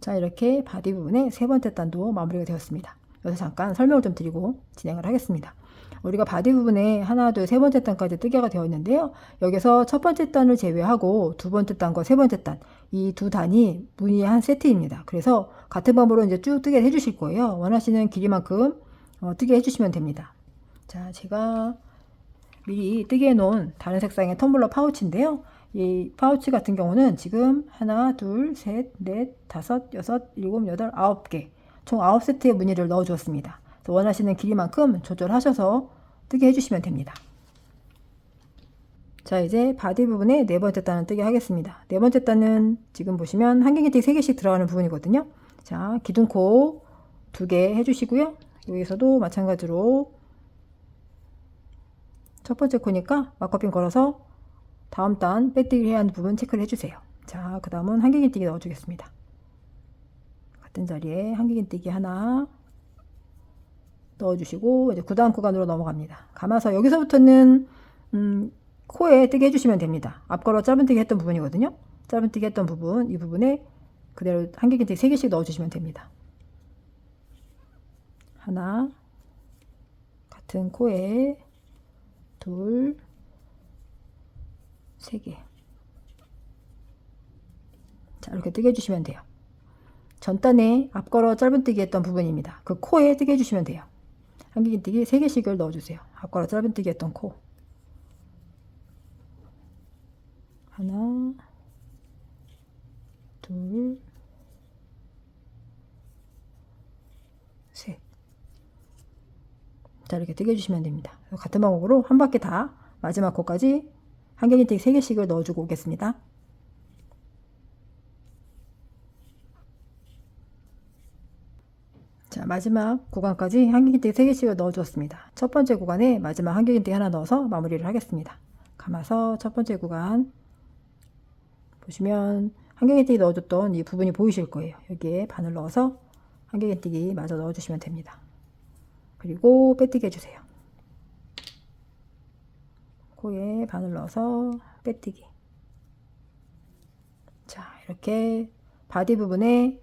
자, 이렇게 바디 부분의 세 번째 단도 마무리가 되었습니다. 여기서 잠깐 설명을 좀 드리고 진행을 하겠습니다. 우리가 바디 부분에 하나, 둘, 세 번째 단까지 뜨개가 되어 있는데요. 여기서 첫 번째 단을 제외하고 두 번째 단과 세 번째 단, 이 두 단이 무늬의 한 세트입니다. 그래서 같은 방법으로 이제 쭉 뜨게 해주실 거예요. 원하시는 길이만큼 뜨게 해주시면 됩니다. 자, 제가 미리 뜨게 해놓은 다른 색상의 텀블러 파우치인데요. 이 파우치 같은 경우는 지금 하나, 둘, 셋, 넷, 다섯, 여섯, 일곱, 여덟, 9개 총 9세트의 무늬를 넣어 주었습니다. 원하시는 길이만큼 조절하셔서 뜨게 해주시면 됩니다. 자, 이제 바디 부분에 네 번째 단을 뜨게 하겠습니다. 네 번째 단은 지금 보시면 한길긴뜨기 3개씩 들어가는 부분이거든요. 자, 기둥코 2개 해주시고요. 여기서도 마찬가지로 첫 번째 코니까 마커핀 걸어서 다음 단 빼뜨기를 해야 하는 부분 체크를 해주세요. 자, 그 다음은 한길긴뜨기 넣어주겠습니다. 같은 자리에 한길긴뜨기 하나 넣어주시고 이제 그 다음 구간으로 넘어갑니다. 감아서 여기서부터는 코에 뜨게 해주시면 됩니다. 앞걸어 짧은뜨기 했던 부분이거든요. 짧은뜨기 했던 부분, 이 부분에 그대로 한길긴뜨기 3개씩 넣어주시면 됩니다. 하나, 같은 코에 둘, 3개. 자, 이렇게 뜨게 해주시면 돼요. 전단에 앞걸어 짧은뜨기 했던 부분입니다. 그 코에 뜨게 해주시면 돼요. 한길긴뜨기 3개씩을 넣어주세요. 앞걸어 짧은뜨기 했던 코. 하나, 둘, 셋. 자, 이렇게 뜨게 해주시면 됩니다. 같은 방법으로 한 바퀴 다 마지막 코까지 한길긴뜨기 3개씩을 넣어주고 오겠습니다. 자, 마지막 구간까지 한길긴뜨기 3개씩을 넣어주었습니다. 첫 번째 구간에 마지막 한길긴뜨기 하나 넣어서 마무리를 하겠습니다. 감아서 첫 번째 구간 보시면 한길긴뜨기 넣어줬던 이 부분이 보이실 거예요. 여기에 바늘 넣어서 한길긴뜨기 마저 넣어주시면 됩니다. 그리고 빼뜨기 해주세요. 코에 바늘 넣어서 빼뜨기. 자, 이렇게 바디 부분에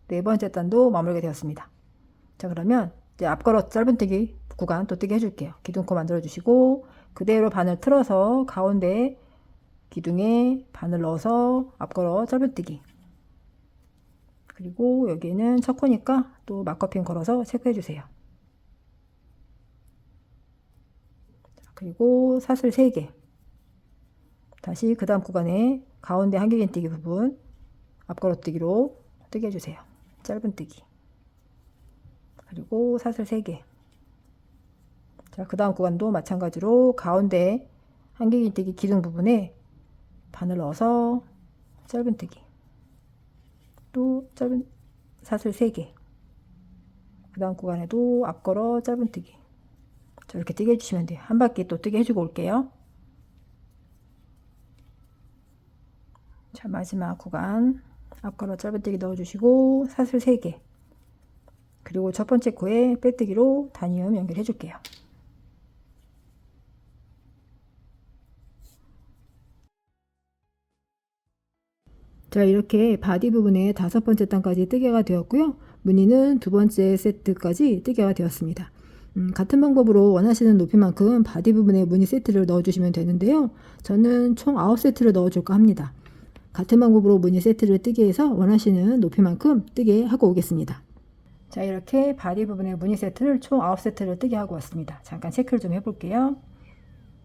네 번째 단도 마무리가 되었습니다. 자, 그러면 이제 앞걸어 짧은뜨기 구간 또 뜨게 해줄게요. 기둥코 만들어 주시고 그대로 바늘 틀어서 가운데 기둥에 바늘 넣어서 앞걸어 짧은뜨기, 그리고 여기는 첫 코니까 또 막커핀 걸어서 체크해 주세요. 그리고 사슬 3개, 다시 그 다음 구간에 가운데 한길긴뜨기 부분 앞걸어뜨기로 뜨게 해주세요. 짧은뜨기, 그리고 사슬 3개. 자, 그 다음 구간도 마찬가지로 가운데 한길긴뜨기 기둥 부분에 바늘 넣어서 짧은뜨기, 또 짧은 사슬 3개, 그 다음 구간에도 앞걸어 짧은뜨기. 자, 이렇게 뜨게 해주시면 돼요. 한 바퀴 또 뜨게 해주고 올게요. 자, 마지막 구간 앞걸어 짧은뜨기 넣어주시고 사슬 3개, 그리고 첫 번째 코에 빼뜨기로 단위음 연결해 줄게요. 자, 이렇게 바디 부분에 5번째 단까지 뜨개가 되었고요. 무늬는 2번째 세트까지 뜨개가 되었습니다. 같은 방법으로 원하시는 높이만큼 바디 부분에 무늬 세트를 넣어주시면 되는데요. 저는 총 9세트를 넣어줄까 합니다. 같은 방법으로 무늬 세트를 뜨게 해서 원하시는 높이만큼 뜨게 하고 오겠습니다. 자, 이렇게 바디 부분에 무늬 세트를 총 9세트를 뜨게 하고 왔습니다. 잠깐 체크를 좀 해볼게요.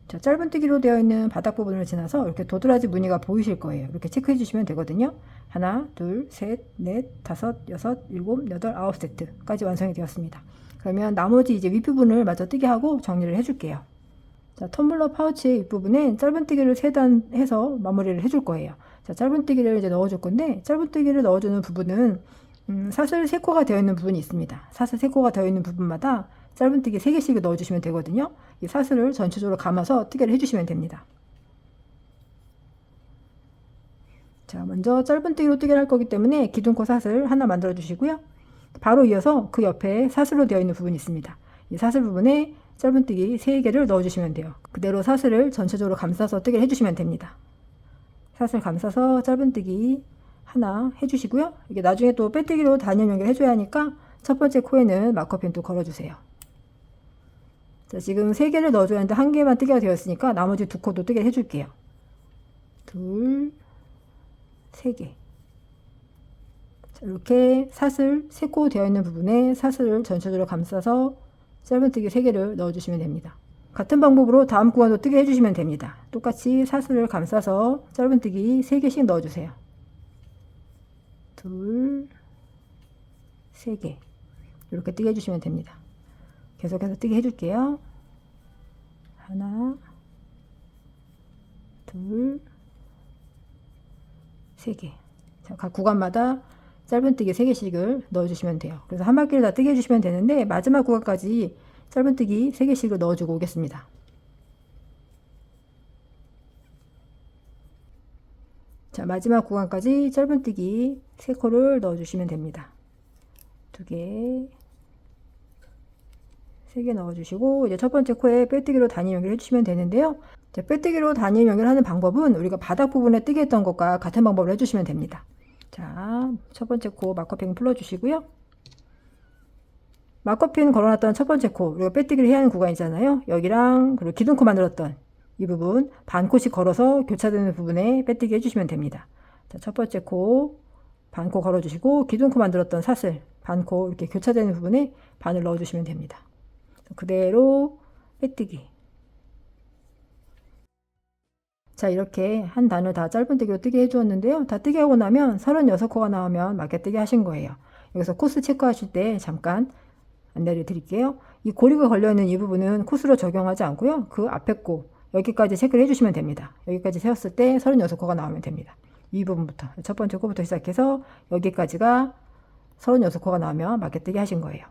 자, 짧은뜨기로 되어 있는 바닥 부분을 지나서 이렇게 도드라지 무늬가 보이실 거예요. 이렇게 체크해 주시면 되거든요. 하나, 둘, 셋, 넷, 다섯, 여섯, 일곱, 여덟, 9세트까지 완성이 되었습니다. 그러면 나머지 이제 윗부분을 마저 뜨게 하고 정리를 해줄게요. 자, 텀블러 파우치의 윗부분에 짧은뜨기를 3단 해서 마무리를 해줄 거예요. 자, 짧은뜨기를 이제 넣어줄 건데, 짧은뜨기를 넣어주는 부분은 사슬 3코가 되어 있는 부분이 있습니다. 사슬 3코가 되어 있는 부분마다 짧은뜨기 3개씩 넣어주시면 되거든요. 이 사슬을 전체적으로 감아서 뜨개를 해주시면 됩니다. 자, 먼저 짧은뜨기로 뜨개를 할 거기 때문에 기둥코 사슬 하나 만들어 주시고요. 바로 이어서 그 옆에 사슬로 되어 있는 부분이 있습니다. 이 사슬 부분에 짧은뜨기 3개를 넣어주시면 돼요. 그대로 사슬을 전체적으로 감싸서 뜨개를 해주시면 됩니다. 사슬 감싸서 짧은뜨기 하나 해주시고요. 이게 나중에 또 빼뜨기로 단연 연결해줘야 하니까 첫 번째 코에는 마커핀 또 걸어주세요. 자, 지금 3개를 넣어줘야 하는데 1개만 뜨개가 되었으니까 나머지 2코도 뜨게 해줄게요. 둘, 3개. 자, 이렇게 사슬 3코 되어 있는 부분에 사슬을 전체적으로 감싸서 짧은뜨기 3개를 넣어주시면 됩니다. 같은 방법으로 다음 구간도 뜨게 해주시면 됩니다. 똑같이 사슬을 감싸서 짧은뜨기 3개씩 넣어주세요. 둘, 3개. 이렇게 뜨게 해주시면 됩니다. 계속해서 뜨게 해줄게요. 하나, 둘, 3개. 자, 각 구간마다 짧은뜨기 3개씩을 넣어주시면 돼요. 그래서 한 바퀴를 다 뜨게 해주시면 되는데 마지막 구간까지 짧은뜨기 3개씩을 넣어주고 오겠습니다. 자, 마지막 구간까지 짧은뜨기 3코를 넣어주시면 됩니다. 2개, 3개 넣어주시고 이제 첫 번째 코에 빼뜨기로 단위 연결해 주시면 되는데요. 자, 빼뜨기로 단위 연결하는 방법은 우리가 바닥 부분에 뜨게 했던 것과 같은 방법으로 해주시면 됩니다. 자, 첫 번째 코 마커핀 풀어주시고요. 마커핀 걸어놨던 첫 번째 코, 우리가 빼뜨기를 해야 하는 구간이잖아요. 여기랑 그리고 기둥코 만들었던 이 부분 반코씩 걸어서 교차되는 부분에 빼뜨기 해주시면 됩니다. 자, 첫 번째 코 반코 걸어주시고 기둥코 만들었던 사슬 반코 이렇게 교차되는 부분에 반을 넣어주시면 됩니다. 그대로 빼뜨기. 자, 이렇게 한 단을 다 짧은뜨기로 뜨게 해주었는데요. 다 뜨게 하고 나면 36코가 나오면 맞게뜨기 하신 거예요. 여기서 코스 체크하실 때 잠깐 안내를 드릴게요. 이 고리가 걸려있는 이 부분은 코스로 적용하지 않고요. 그 앞에 코 여기까지 체크를 해주시면 됩니다. 여기까지 세웠을 때 36코가 나오면 됩니다. 이 부분부터 첫 번째 코부터 시작해서 여기까지가 36코가 나오면 맞게뜨기 하신 거예요.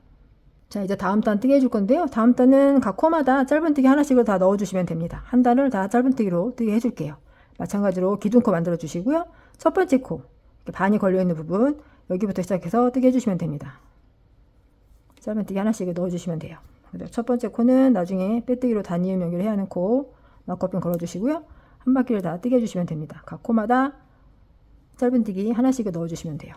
자, 이제 다음 단 뜨게 해줄 건데요. 다음 단은 각 코마다 짧은뜨기 하나씩을 다 넣어주시면 됩니다. 한 단을 다 짧은뜨기로 뜨게 해줄게요. 마찬가지로 기둥코 만들어 주시고요. 첫 번째 코 반이 걸려있는 부분 여기부터 시작해서 뜨게 해주시면 됩니다. 짧은뜨기 하나씩 넣어주시면 돼요. 첫 번째 코는 나중에 빼뜨기로 단위음 연결해야 하는 코 마커핀 걸어주시고요. 한 바퀴를 다 뜨게 해주시면 됩니다. 각 코마다 짧은뜨기 하나씩 넣어주시면 돼요.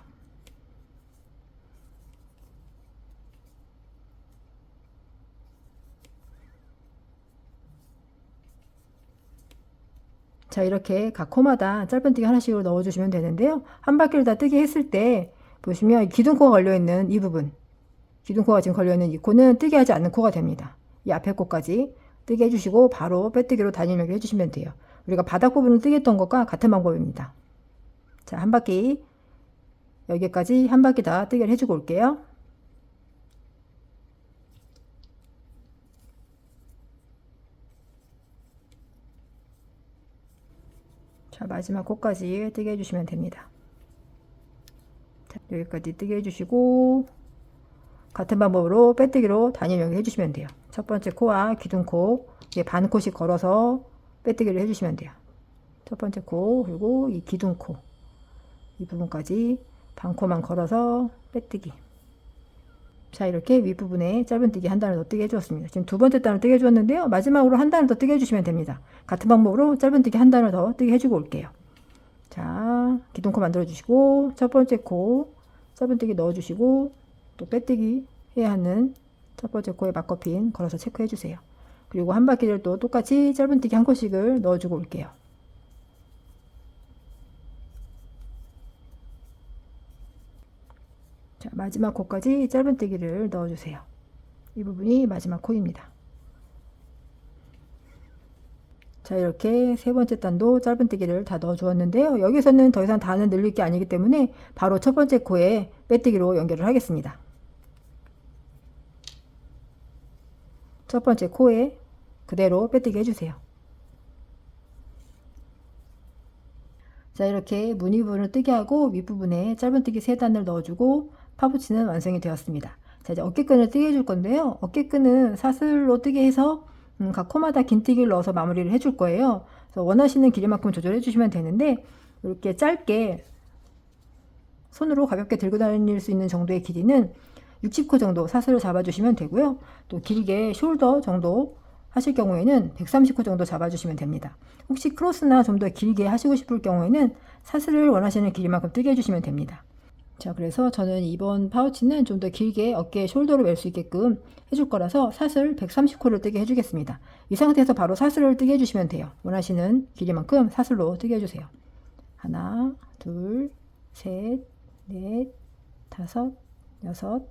자, 이렇게 각 코마다 짧은뜨기 하나씩으로 넣어주시면 되는데요. 한 바퀴를 다 뜨게 했을 때 보시면 기둥코가 걸려있는 이 부분, 기둥코가 지금 걸려있는 이 코는 뜨게 하지 않는 코가 됩니다. 이 앞에 코까지 뜨게 해주시고 바로 빼뜨기로 단일하게 해주시면 돼요. 우리가 바닥 부분을 뜨게 했던 것과 같은 방법입니다. 자, 한 바퀴, 여기까지 한 바퀴 다 뜨개를 해주고 올게요. 자, 마지막 코까지 뜨게 해주시면 됩니다. 자, 여기까지 뜨게 해주시고 같은 방법으로 빼뜨기로 단일 연결 해주시면 돼요. 첫 번째 코와 기둥코 반 코씩 걸어서 빼뜨기를 해주시면 돼요. 첫 번째 코 그리고 이 기둥코 이 부분까지 반 코만 걸어서 빼뜨기. 자, 이렇게 윗부분에 짧은뜨기 한 단을 더 뜨게 해주었습니다. 지금 두 번째 단을 뜨게 해주었는데요. 마지막으로 한 단을 더 뜨게 해주시면 됩니다. 같은 방법으로 짧은뜨기 한 단을 더 뜨게 해주고 올게요. 자, 기둥코 만들어 주시고 첫 번째 코 짧은뜨기 넣어주시고 또 빼뜨기 해야 하는 첫 번째 코에 막커핀 걸어서 체크해 주세요. 그리고 한 바퀴를 또 똑같이 짧은뜨기 한 코씩을 넣어주고 올게요. 자, 마지막 코까지 짧은뜨기를 넣어주세요. 이 부분이 마지막 코입니다. 자, 이렇게 세 번째 단도 짧은뜨기를 다 넣어 주었는데요. 여기서는 더 이상 단을 늘릴 게 아니기 때문에 바로 첫 번째 코에 빼뜨기로 연결을 하겠습니다. 첫 번째 코에 그대로 빼뜨기 해주세요. 자, 이렇게 무늬 부분을 뜨게 하고 윗부분에 짧은뜨기 3단을 넣어주고 파붙이는 완성이 되었습니다. 자, 이제 어깨끈을 뜨게 해줄 건데요. 어깨끈은 사슬로 뜨게 해서 각 코마다 긴뜨기를 넣어서 마무리를 해줄 거예요. 그래서 원하시는 길이만큼 조절해 주시면 되는데 이렇게 짧게 손으로 가볍게 들고 다닐 수 있는 정도의 길이는 60코 정도 사슬을 잡아주시면 되고요. 또 길게 숄더 정도 하실 경우에는 130코 정도 잡아주시면 됩니다. 혹시 크로스나 좀 더 길게 하시고 싶을 경우에는 사슬을 원하시는 길이만큼 뜨게 해주시면 됩니다. 자, 그래서 저는 이번 파우치는 좀 더 길게 어깨에 숄더를 멜 수 있게끔 해줄 거라서 사슬 130코를 뜨게 해주겠습니다. 이 상태에서 바로 사슬을 뜨게 해주시면 돼요. 원하시는 길이만큼 사슬로 뜨게 해주세요. 하나, 둘, 셋, 넷, 다섯, 여섯.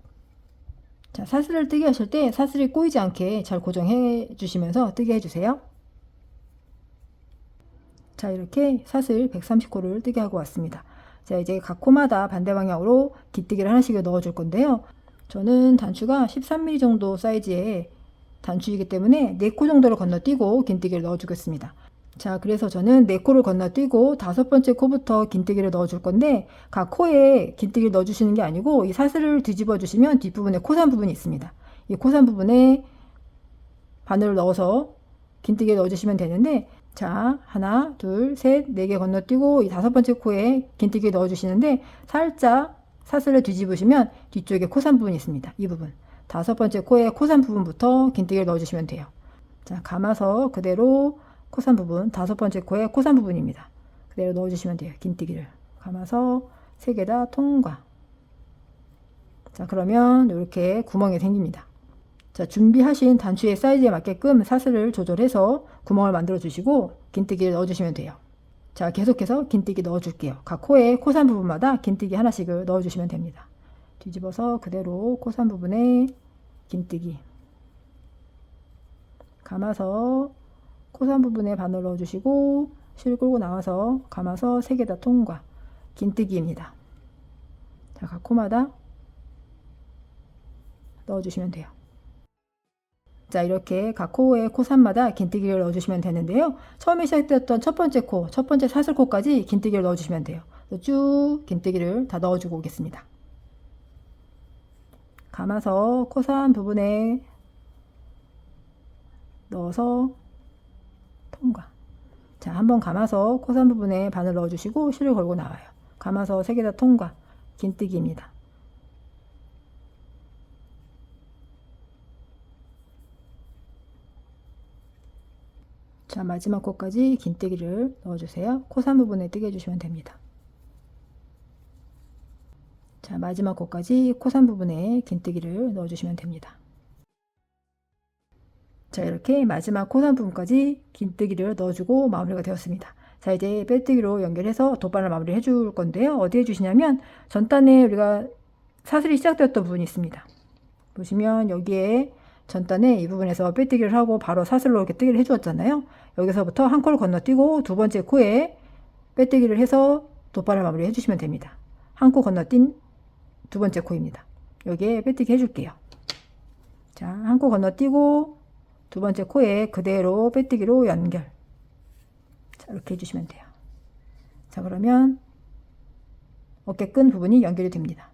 자, 사슬을 뜨게 하실 때 사슬이 꼬이지 않게 잘 고정해 주시면서 뜨게 해주세요. 자, 이렇게 사슬 130코를 뜨게 하고 왔습니다. 자, 이제 각 코마다 반대 방향으로 깃뜨기를 하나씩 넣어 줄 건데요. 저는 단추가 13mm 정도 사이즈의 단추이기 때문에 4코 정도를 건너뛰고 긴뜨기를 넣어 주겠습니다. 자, 그래서 저는 4코를 건너뛰고 5번째 코부터 긴뜨기를 넣어 줄 건데 각 코에 긴뜨기를 넣어 주시는 게 아니고 이 사슬을 뒤집어 주시면 뒷부분에 코산 부분이 있습니다. 이 코산 부분에 바늘을 넣어서 긴뜨기를 넣어 주시면 되는데 자, 하나, 둘, 셋, 4개 건너뛰고 이 5번째 코에 긴뜨기 넣어 주시는데 살짝 사슬을 뒤집으시면 뒤쪽에 코산 부분이 있습니다. 이 부분. 5번째 코에 코산 부분부터 긴뜨기를 넣어 주시면 돼요. 자, 감아서 그대로 코산 부분, 5번째 코에 코산 부분입니다. 그대로 넣어 주시면 돼요. 긴뜨기를. 감아서 3개 다 통과. 자, 그러면 이렇게 구멍이 생깁니다. 자, 준비하신 단추의 사이즈에 맞게끔 사슬을 조절해서 구멍을 만들어 주시고 긴뜨기를 넣어 주시면 돼요. 자, 계속해서 긴뜨기 넣어 줄게요. 각 코에 코산 부분마다 긴뜨기 하나씩을 넣어 주시면 됩니다. 뒤집어서 그대로 코산 부분에 긴뜨기. 감아서 코산 부분에 바늘 넣어 주시고 실 끌고 나와서 감아서 3개 다 통과. 긴뜨기입니다. 자, 각 코마다 넣어 주시면 돼요. 자, 이렇게 각 코에 코산마다 긴뜨기를 넣어주시면 되는데요. 처음에 시작되었던 첫 번째 코, 첫 번째 사슬코까지 긴뜨기를 넣어주시면 돼요. 쭉 긴뜨기를 다 넣어주고 오겠습니다. 감아서 코산 부분에 넣어서 통과. 자, 한번 감아서 코산 부분에 바늘 넣어주시고 실을 걸고 나와요. 감아서 3개 다 통과. 긴뜨기입니다. 자, 마지막 코까지 긴뜨기를 넣어주세요. 코산 부분에 뜨게 해주시면 됩니다. 자, 마지막 코까지 코산 부분에 긴뜨기를 넣어주시면 됩니다. 자, 이렇게 마지막 코산 부분까지 긴뜨기를 넣어주고 마무리가 되었습니다. 자, 이제 빼뜨기로 연결해서 돗바늘 마무리 해줄 건데요. 어디에 해주시냐면 전단에 우리가 사슬이 시작되었던 부분이 있습니다. 보시면 여기에 전단에 이 부분에서 빼뜨기를 하고 바로 사슬로 이렇게 뜨기를 해주었잖아요. 여기서부터 한 코를 건너뛰고 두 번째 코에 빼뜨기를 해서 돗바늘 마무리 해주시면 됩니다. 한 코 건너뛴 두 번째 코입니다. 여기에 빼뜨기 해줄게요. 자, 한 코 건너뛰고 두 번째 코에 그대로 빼뜨기로 연결. 자, 이렇게 해주시면 돼요. 자, 그러면 어깨끈 부분이 연결이 됩니다.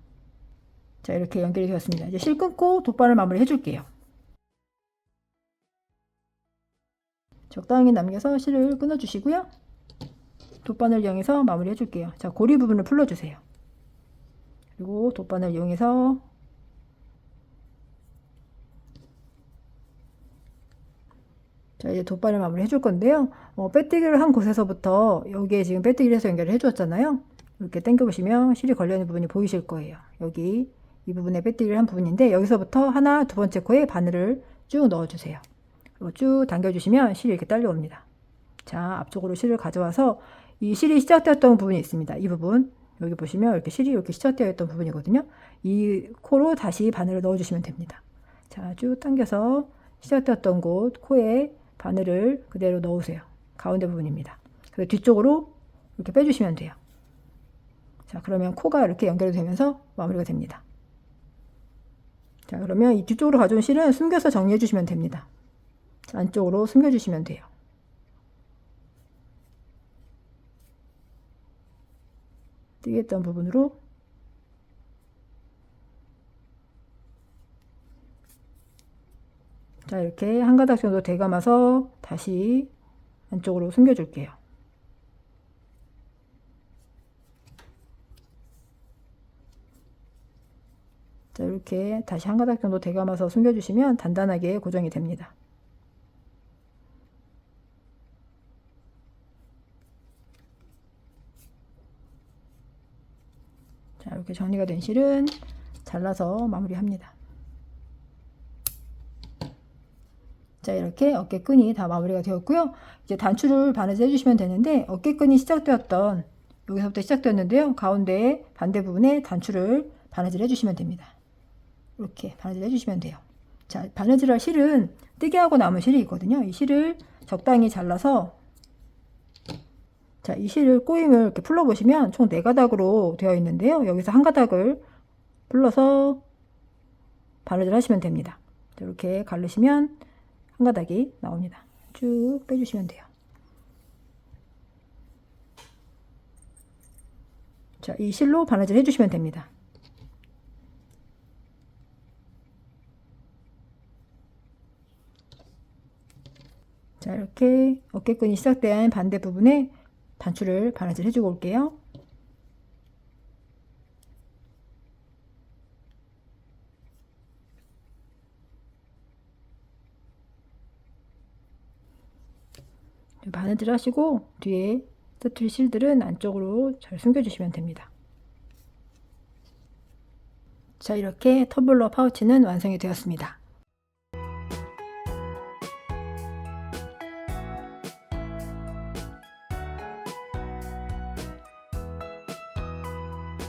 자, 이렇게 연결이 되었습니다. 이제 실 끊고 돗바늘 마무리 해줄게요. 적당히 남겨서 실을 끊어주시고요. 돗바늘 이용해서 마무리 해줄게요. 자, 고리 부분을 풀러주세요. 그리고 돗바늘 이용해서 자, 이제 돗바늘 마무리 해줄 건데요. 빼뜨기를 한 곳에서부터 여기에 지금 빼뜨기를 해서 연결을 해주었잖아요. 이렇게 당겨보시면 실이 걸려있는 부분이 보이실 거예요. 여기 이 부분에 빼뜨기를 한 부분인데 여기서부터 하나, 두 번째 코에 바늘을 쭉 넣어주세요. 그리고 쭉 당겨주시면 실이 이렇게 딸려옵니다. 자, 앞쪽으로 실을 가져와서 이 실이 시작되었던 부분이 있습니다. 이 부분 여기 보시면 이렇게 실이 이렇게 시작되어 있던 부분이거든요. 이 코로 다시 바늘을 넣어주시면 됩니다. 자, 쭉 당겨서 시작되었던 곳 코에 바늘을 그대로 넣으세요. 가운데 부분입니다. 그리고 뒤쪽으로 이렇게 빼주시면 돼요. 자, 그러면 코가 이렇게 연결이 되면서 마무리가 됩니다. 자, 그러면 이 뒤쪽으로 가져온 실은 숨겨서 정리해 주시면 됩니다. 자, 안쪽으로 숨겨주시면 돼요. 뜨겠던 부분으로 자, 이렇게 한 가닥 정도 대감아서 다시 안쪽으로 숨겨줄게요. 자, 이렇게 다시 한 가닥 정도 대감아서 숨겨주시면 단단하게 고정이 됩니다. 자, 이렇게 정리가 된 실은 잘라서 마무리합니다. 자, 이렇게 어깨끈이 다 마무리가 되었고요. 이제 단추를 바느질 해주시면 되는데 어깨끈이 시작되었던 여기서부터 시작되었는데요. 가운데 반대 부분에 단추를 바느질 해주시면 됩니다. 이렇게 바느질 해주시면 돼요. 자, 바느질할 실은 뜨게 하고 남은 실이 있거든요. 이 실을 적당히 잘라서 자, 이 실을 꼬임을 이렇게 풀러보시면 총 4가닥으로 되어 있는데요. 여기서 한 가닥을 풀러서 바느질 하시면 됩니다. 이렇게 가르시면 한 가닥이 나옵니다. 쭉 빼주시면 돼요. 자, 이 실로 바느질 해주시면 됩니다. 자, 이렇게 어깨끈이 시작된 반대 부분에 단추를 바느질 해주고 올게요. 바느질 하시고 뒤에 터트릴 실들은 안쪽으로 잘 숨겨주시면 됩니다. 자, 이렇게 텀블러 파우치는 완성이 되었습니다.